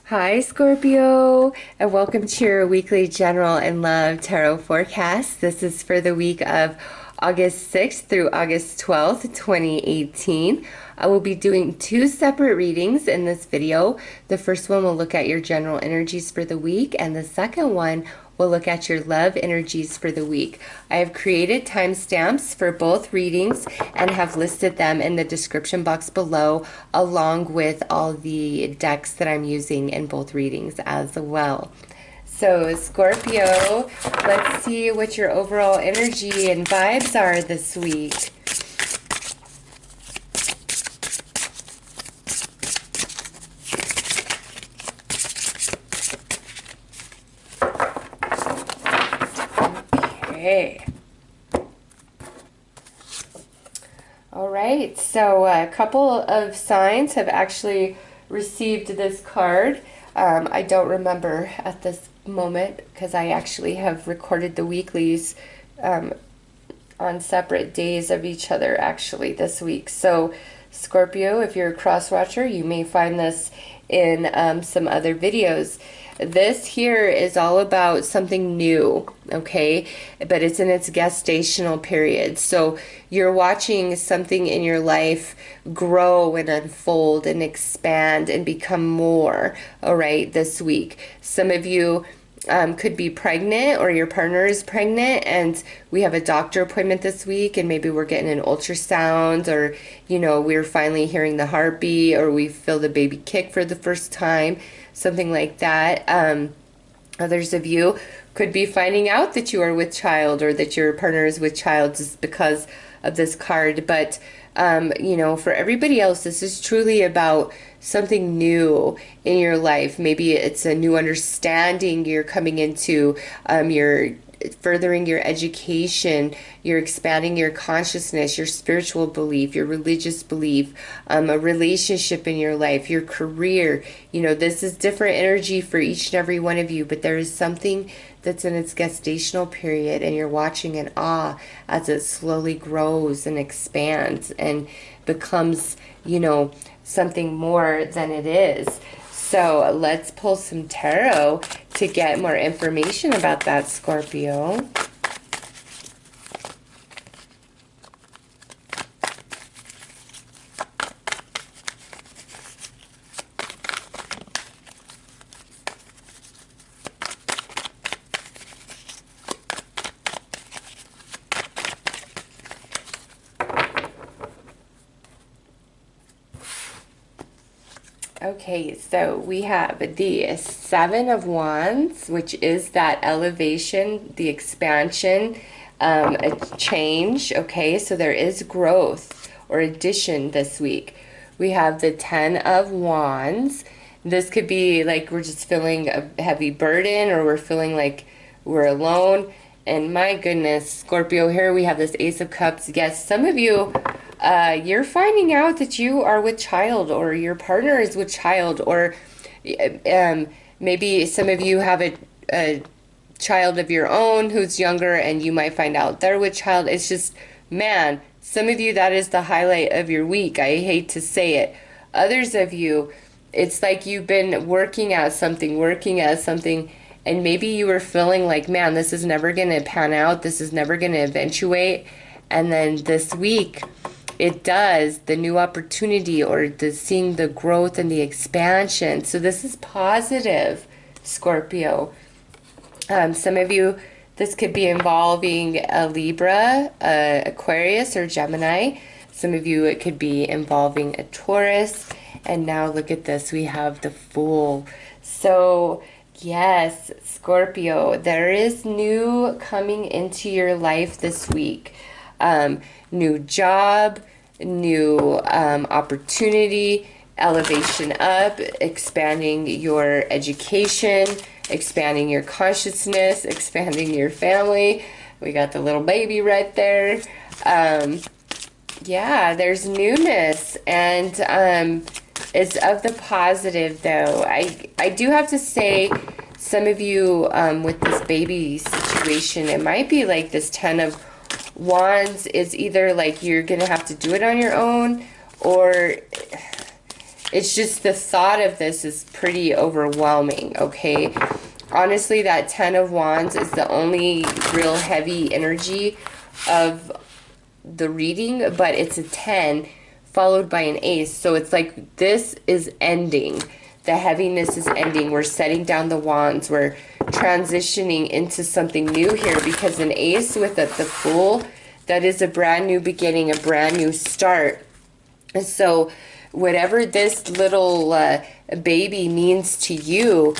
Hi, Scorpio, and welcome to your weekly general and love tarot forecast. This is for the week of August 6th through August 12th, 2018. I will be doing two separate readings in this video. The first one will look at your general energies for the week, and the second one will look at your love energies for the week. I have created timestamps for both readings and have listed them in the description box below, along with all the decks that I'm using in both readings as well. So, Scorpio, let's see what your overall energy and vibes are this week. Okay. All right, so a couple of signs have actually received this card. I don't remember at this moment because I actually have recorded the weeklies on separate days of each other actually this week. So Scorpio, if you're a cross watcher, you may find this in some other videos. This here is all about something new, okay? But it's in its gestational period. So you're watching something in your life grow and unfold and expand and become more, all right, this week. Some of you could be pregnant, or your partner is pregnant, and we have a doctor appointment this week, and maybe we're getting an ultrasound, or you know, we're finally hearing the heartbeat, or we feel the baby kick for the first time, something like that. Others of you could be finding out that you are with child, or that your partner is with child, just because of this card. But you know, for everybody else, this is truly about something new in your life. Maybe it's a new understanding you're coming into. You're furthering your education, you're expanding your consciousness, your spiritual belief, your religious belief, a relationship in your life, your career. You know, this is different energy for each and every one of you, but there is something that's in its gestational period, and you're watching in awe as it slowly grows and expands and becomes, you know, something more than it is. So let's pull some tarot to get more information about that, Scorpio. Okay, so we have the Seven of Wands, which is that elevation, the expansion, a change. Okay, so there is growth or addition this week. We have the Ten of Wands. This could be like we're just feeling a heavy burden, or we're feeling like we're alone. And my goodness, Scorpio, here we have this Ace of Cups. Yes, some of you, you're finding out that you are with child, or your partner is with child, or maybe some of you have a child of your own who's younger, and you might find out they're with child. It's just, man, some of you, that is the highlight of your week. I hate to say it. Others of you, it's like you've been working at something, and maybe you were feeling like, man, this is never going to pan out. This is never going to eventuate. And then this week, it does, the new opportunity, or seeing the growth and the expansion. So this is positive, Scorpio. Some of you, this could be involving a Libra, Aquarius, or Gemini. Some of you, it could be involving a Taurus. And now look at this, we have the Fool. So yes, Scorpio, there is new coming into your life this week. New job, new opportunity, elevation up, expanding your education, expanding your consciousness, expanding your family. We got the little baby right there. Yeah, there's newness, and it's of the positive, though. I do have to say, some of you with this baby situation, it might be like this Ten of Wands is either like you're going to have to do it on your own, or It's just the thought of this is pretty overwhelming, okay? Honestly, that 10 of Wands is the only real heavy energy of the reading, but it's a 10 followed by an ace. So it's like this is ending. The heaviness is ending. We're setting down the wands. We're transitioning into something new here, because an ace with the Fool, that is a brand new beginning, a brand new start. And so whatever this little baby means to you,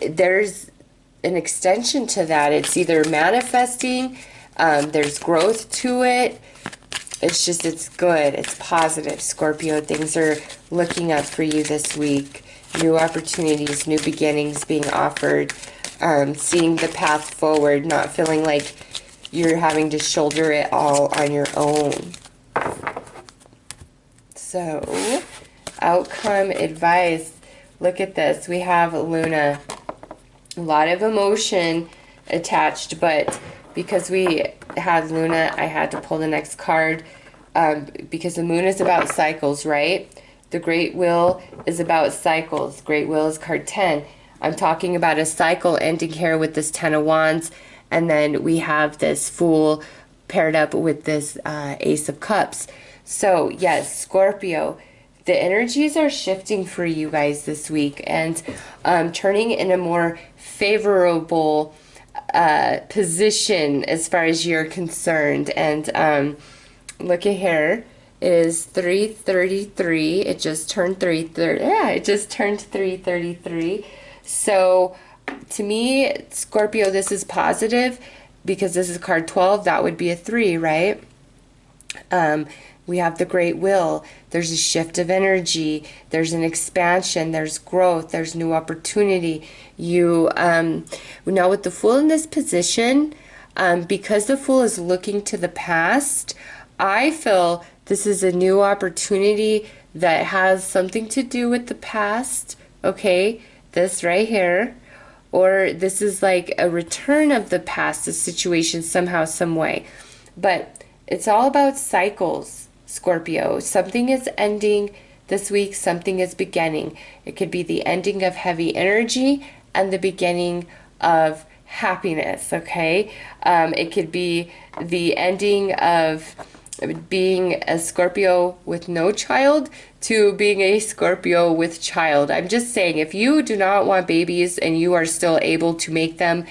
there's an extension to that. It's either manifesting, there's growth to it. It's just, it's good. It's positive, Scorpio. Things are looking up for you this week. New opportunities, new beginnings being offered. Seeing the path forward, not feeling like you're having to shoulder it all on your own. So, outcome advice. Look at this. We have Luna. A lot of emotion attached, but because we had Luna, I had to pull the next card, because the moon is about cycles, right? The Great Wheel is about cycles. Great Wheel is card 10. I'm talking about a cycle ending here with this 10 of Wands, and then we have this Fool paired up with this Ace of Cups. So, yes, Scorpio, the energies are shifting for you guys this week, and turning in a more favorable position as far as you're concerned. And look at here. It is 3:33. It just turned 3:30. Yeah, it just turned 3:33. So to me, Scorpio, this is positive because this is card 12. That would be a 3, right? We have the Great Wheel. There's a shift of energy. There's an expansion. There's growth. There's new opportunity. You now with the Fool in this position, because the Fool is looking to the past, I feel this is a new opportunity that has something to do with the past, okay? This right here. Or this is like a return of the past, a situation somehow, some way. But it's all about cycles, Scorpio. Something is ending this week, something is beginning. It could be the ending of heavy energy and the beginning of happiness, okay? It could be the ending of being a Scorpio with no child to being a Scorpio with child. I'm just saying, if you do not want babies and you are still able to make them,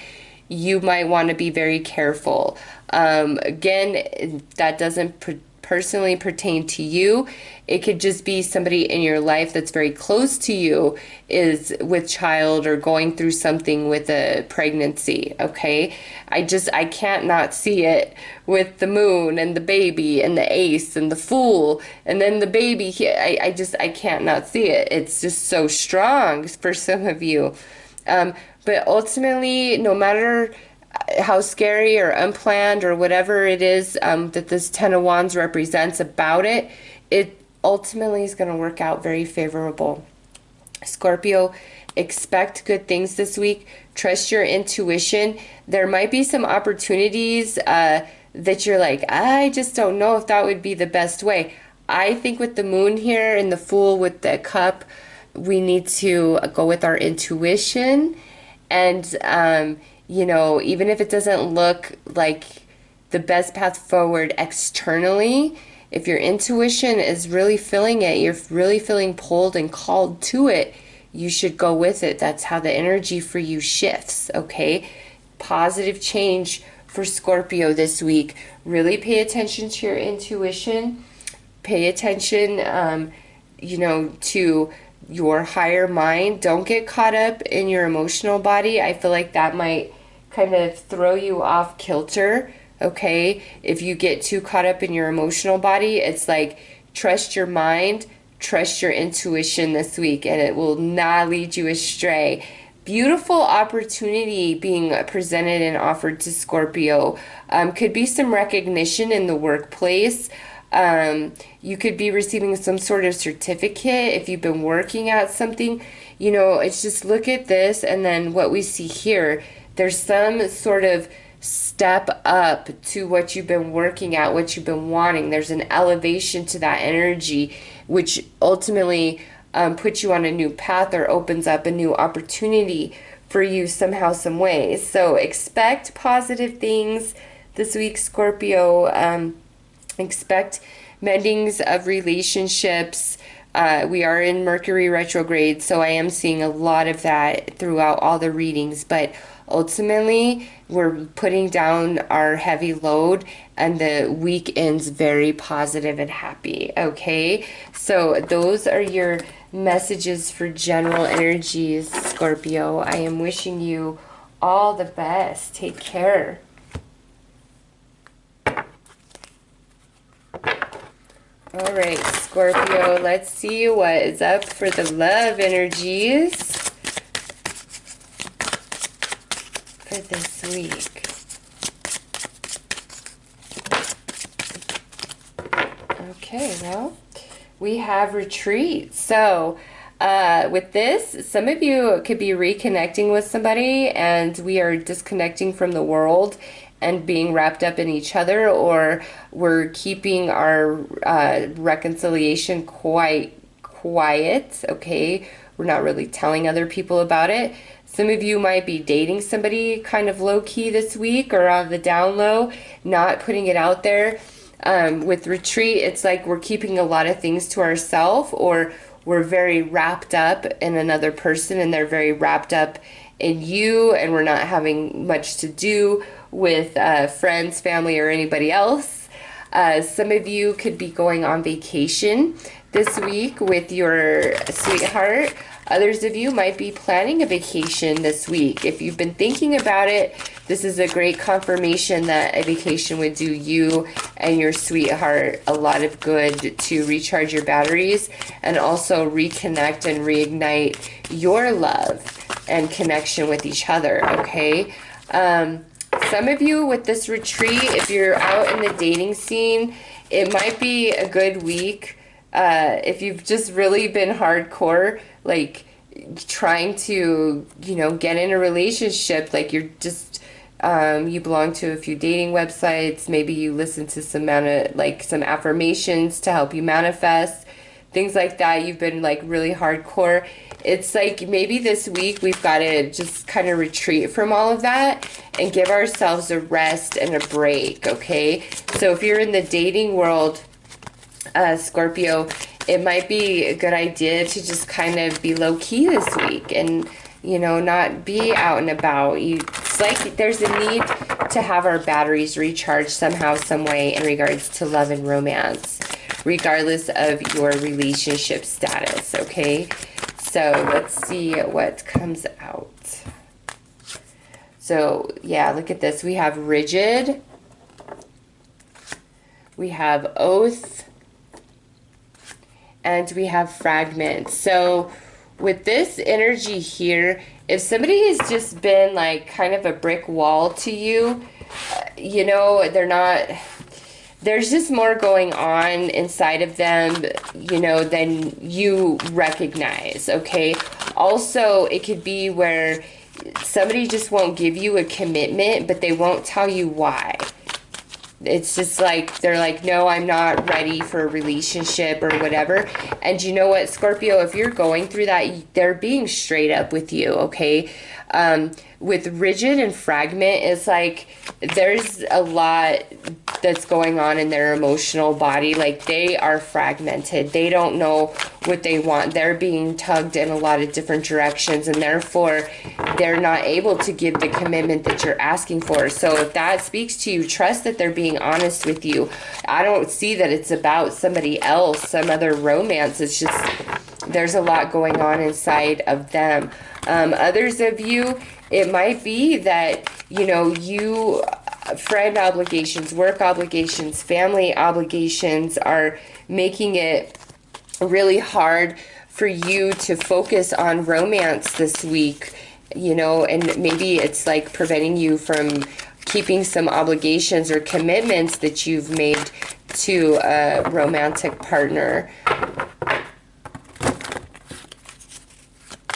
you might want to be very careful. Again, that doesn't personally pertain to you. It could just be somebody in your life that's very close to you is with child or going through something with a pregnancy, okay? I can't not see it with the moon and the baby and the ace and the Fool and then the baby. I can't not see it. It's just so strong for some of you. But ultimately, no matter how scary or unplanned or whatever it is that this 10 of Wands represents about it, it ultimately is going to work out very favorable. Scorpio, expect good things this week. Trust your intuition. There might be some opportunities that you're like, I just don't know if that would be the best way. I think with the moon here and the Fool with the cup, we need to go with our intuition. And, you know, even if it doesn't look like the best path forward externally, if your intuition is really feeling it, you're really feeling pulled and called to it, you should go with it. That's how the energy for you shifts, okay? Positive change for Scorpio this week. Really pay attention to your intuition. Pay attention, you know, to your higher mind. Don't get caught up in your emotional body. I feel like that might kind of throw you off kilter, okay? If you get too caught up in your emotional body, it's like trust your mind, trust your intuition this week, and it will not lead you astray. Beautiful opportunity being presented and offered to Scorpio. Could be some recognition in the workplace. You could be receiving some sort of certificate if you've been working at something. You know, it's just look at this, and then what we see here, there's some sort of step up to what you've been working at, what you've been wanting. There's an elevation to that energy, which ultimately puts you on a new path or opens up a new opportunity for you somehow, some way. So expect positive things this week, Scorpio. Expect mendings of relationships. We are in Mercury retrograde, so I am seeing a lot of that throughout all the readings, but ultimately we're putting down our heavy load and the week ends very positive and happy. Okay, so those are your messages for general energies, Scorpio. I am wishing you all the best. Take care. All right, Scorpio, let's see what is up for the love energies for this week. Okay, well, we have retreat. So with this, some of you could be reconnecting with somebody and we are disconnecting from the world and being wrapped up in each other, or we're keeping our reconciliation quite quiet, okay? We're not really telling other people about it. Some of you might be dating somebody kind of low-key this week or on the down low, not putting it out there. With retreat, it's like we're keeping a lot of things to ourselves, or we're very wrapped up in another person and they're very wrapped up in you, and we're not having much to do with friends, family, or anybody else. Some of you could be going on vacation this week with your sweetheart. Others of you might be planning a vacation this week. If you've been thinking about it, this is a great confirmation that a vacation would do you and your sweetheart a lot of good to recharge your batteries and also reconnect and reignite your love and connection with each other, okay? Some of you with this retreat, if you're out in the dating scene, it might be a good week. If you've just really been hardcore, like trying to, you know, get in a relationship, like you're just, you belong to a few dating websites, maybe you listen to some affirmations to help you manifest, things like that. You've been like really hardcore. It's like maybe this week we've got to just kind of retreat from all of that and give ourselves a rest and a break, okay? So if you're in the dating world, Scorpio, it might be a good idea to just kind of be low-key this week and, you know, not be out and about. It's like there's a need to have our batteries recharged somehow, some way in regards to love and romance, regardless of your relationship status, okay? So let's see what comes out. So yeah, look at this. We have rigid. We have oath. And we have fragment. So with this energy here, if somebody has just been like kind of a brick wall to you, you know, there's just more going on inside of them, you know, than you recognize, okay? Also, it could be where somebody just won't give you a commitment, but they won't tell you why. It's just like, they're like, no, I'm not ready for a relationship or whatever. And you know what, Scorpio, if you're going through that, they're being straight up with you, okay? With rigid and fragment, it's like there's a lot that's going on in their emotional body. Like they are fragmented. They don't know what they want. They're being tugged in a lot of different directions, and therefore they're not able to give the commitment that you're asking for. So if that speaks to you, trust that they're being honest with you. I don't see that it's about somebody else, some other romance. It's just there's a lot going on inside of them. Others of you, it might be that, you know, you friend obligations, work obligations, family obligations are making it really hard for you to focus on romance this week, you know, and maybe it's like preventing you from keeping some obligations or commitments that you've made to a romantic partner.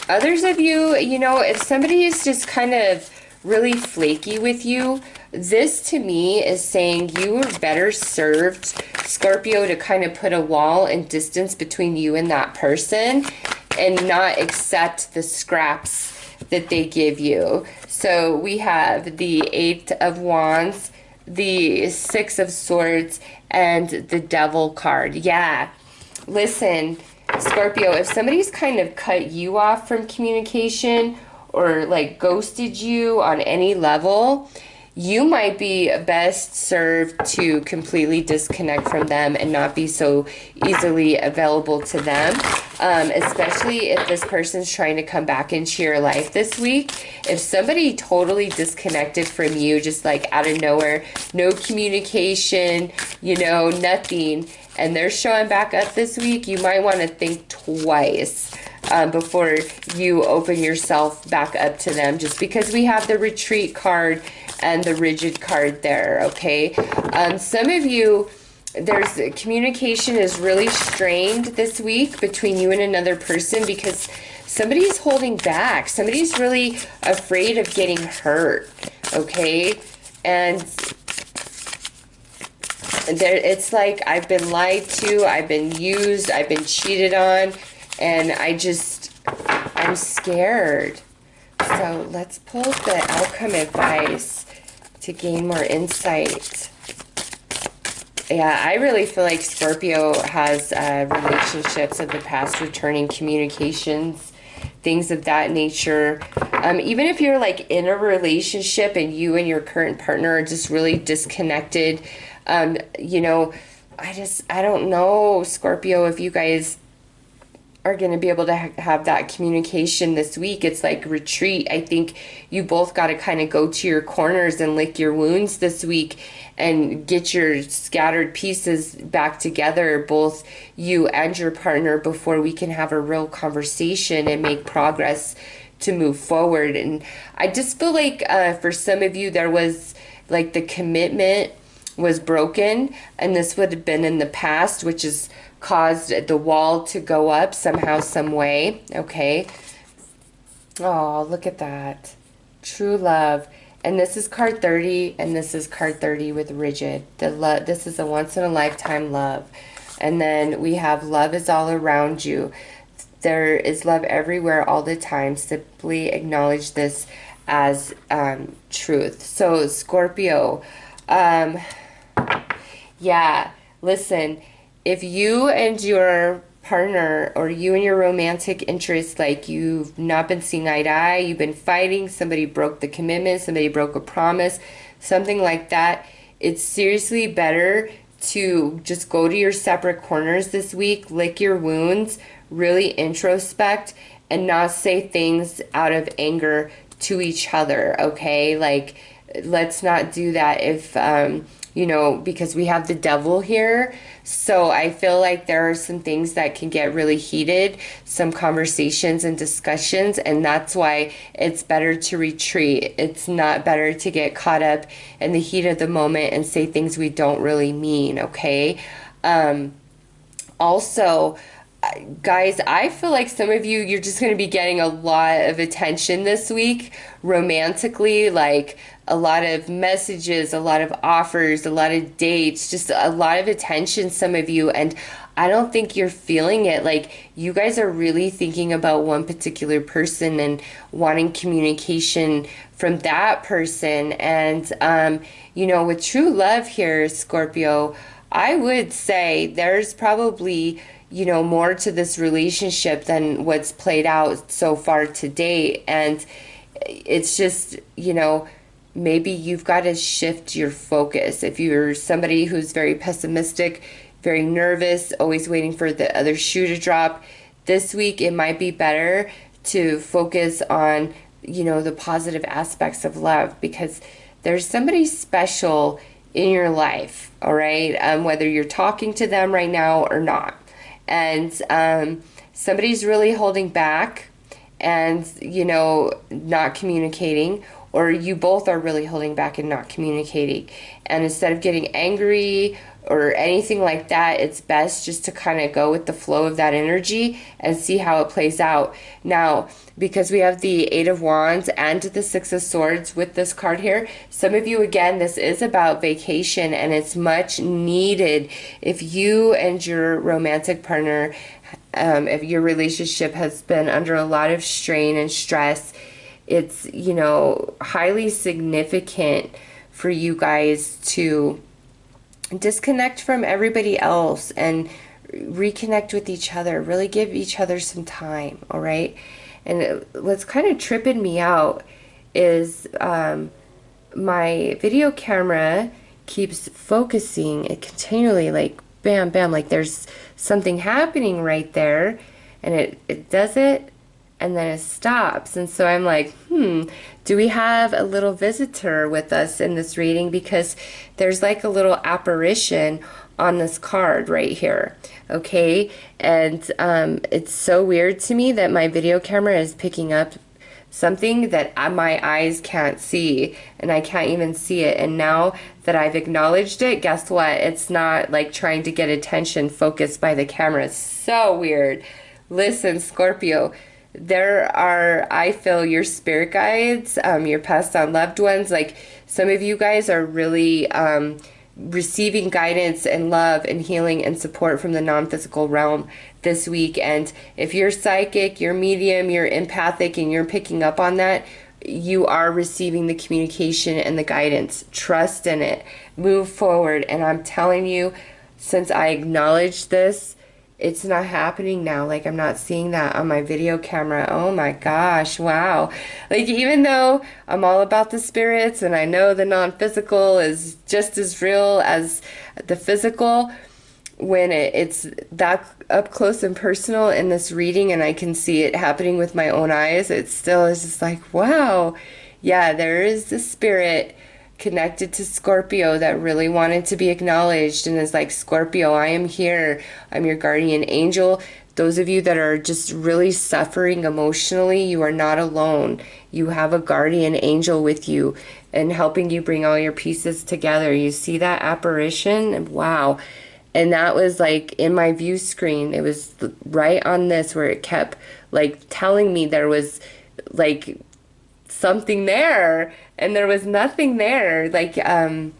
Others of you, you know, if somebody is just kind of really flaky with you, this to me is saying you were better served, Scorpio, to kind of put a wall and distance between you and that person and not accept the scraps that they give you. So we have the Eight of Wands, the Six of Swords, and the Devil card. Yeah. Listen, Scorpio, if somebody's kind of cut you off from communication or like ghosted you on any level, you might be best served to completely disconnect from them and not be so easily available to them, especially if this person's trying to come back into your life this week. If somebody totally disconnected from you, just like out of nowhere, no communication, you know, nothing, and they're showing back up this week, you might want to think twice before you open yourself back up to them, just because we have the Retreat card and the Rigid card there, okay? Some of you, there's communication is really strained this week between you and another person because somebody's holding back. Somebody's really afraid of getting hurt, okay? And there, it's like, I've been lied to, I've been used, I've been cheated on, and I'm scared. So let's pull the outcome advice to gain more insight. Yeah, I really feel like Scorpio has relationships of the past, returning communications, things of that nature. Even if you're like in a relationship and you and your current partner are just really disconnected, you know, I don't know, Scorpio, if you guys are going to be able to have that communication this week. It's like retreat. I think you both got to kind of go to your corners and lick your wounds this week and get your scattered pieces back together, both you and your partner, before we can have a real conversation and make progress to move forward. And I just feel like for some of you, there was like the commitment was broken, and this would have been in the past, which is caused the wall to go up somehow, some way, okay? Oh, look at that. True love. And this is card 30, and this is card 30 with Rigid. This is a once-in-a-lifetime love. And then we have love is all around you. There is love everywhere all the time. Simply acknowledge this as truth. So, Scorpio, yeah, listen, if you and your partner or you and your romantic interest, like you've not been seeing eye to eye, you've been fighting, somebody broke the commitment, somebody broke a promise, something like that, it's seriously better to just go to your separate corners this week, lick your wounds, really introspect, and not say things out of anger to each other, okay? Like, let's not do that if, you know, because we have the devil here. So I feel like there are some things that can get really heated, some conversations and discussions, and that's why it's better to retreat. It's not better to get caught up in the heat of the moment and say things we don't really mean, okay? Also, guys, I feel like some of you, you're just going to be getting a lot of attention this week romantically, like a lot of messages, a lot of offers, a lot of dates, just a lot of attention, some of you. And I don't think you're feeling it. Like, you guys are really thinking about one particular person and wanting communication from that person. And, you know, with true love here, Scorpio, I would say there's probably, you know, more to this relationship than what's played out so far to date. And it's just, you know, maybe you've got to shift your focus. If you're somebody who's very pessimistic, very nervous, always waiting for the other shoe to drop, this week it might be better to focus on, you know, the positive aspects of love, because there's somebody special in your life, all right? Whether you're talking to them right now or not. And somebody's really holding back and, you know, not communicating, or you both are really holding back and not communicating. And instead of getting angry or anything like that, it's best just to kind of go with the flow of that energy and see how it plays out. Now, because we have the Eight of Wands and the Six of Swords with this card here, some of you, again, this is about vacation, and it's much needed. If you and your romantic partner, if your relationship has been under a lot of strain and stress, it's, you know, highly significant for you guys to disconnect from everybody else and reconnect with each other. Really give each other some time, all right? And what's kind of tripping me out is my video camera keeps focusing it continually, like bam, bam, like there's something happening right there, and it does it, and then it stops. And so I'm like, do we have a little visitor with us in this reading? Because there's like a little apparition on this card right here, okay? And it's so weird to me that my video camera is picking up something that my eyes can't see, and I can't even see it. And now that I've acknowledged it, guess what? It's not like trying to get attention focused by the camera. It's so weird. Listen, Scorpio, there are, I feel, your spirit guides, your passed on loved ones. Like, some of you guys are really receiving guidance and love and healing and support from the non-physical realm this week. And if you're psychic, you're medium, you're empathic, and you're picking up on that, you are receiving the communication and the guidance. Trust in it. Move forward. And I'm telling you, since I acknowledged this, it's not happening now. Like, I'm not seeing that on my video camera. Oh my gosh, wow. Like, even though I'm all about the spirits and I know the non-physical is just as real as the physical, when it's that up close and personal in this reading and I can see it happening with my own eyes, it still is just like, wow. Yeah, there is the spirit connected to Scorpio that really wanted to be acknowledged and is like, Scorpio, I am here. I'm your guardian angel. Those of you that are just really suffering emotionally, you are not alone. You have a guardian angel with you and helping you bring all your pieces together. You see that apparition? Wow. And that was like in my view screen. It was right on this where it kept like telling me there was like something there, and there was nothing there. Like on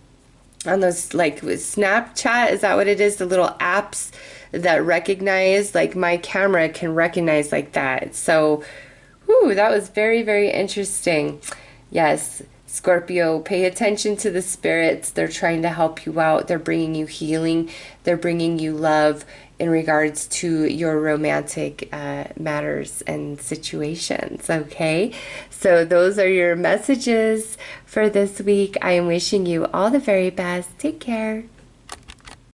those, like with Snapchat, is that what it is? The little apps that recognize, like my camera can recognize like that. So, whew, that was very, very interesting. Yes, Scorpio, pay attention to the spirits. They're trying to help you out. They're bringing you healing. They're bringing you love in regards to your romantic matters and situations, okay? So those are your messages for this week. I am wishing you all the very best. Take care.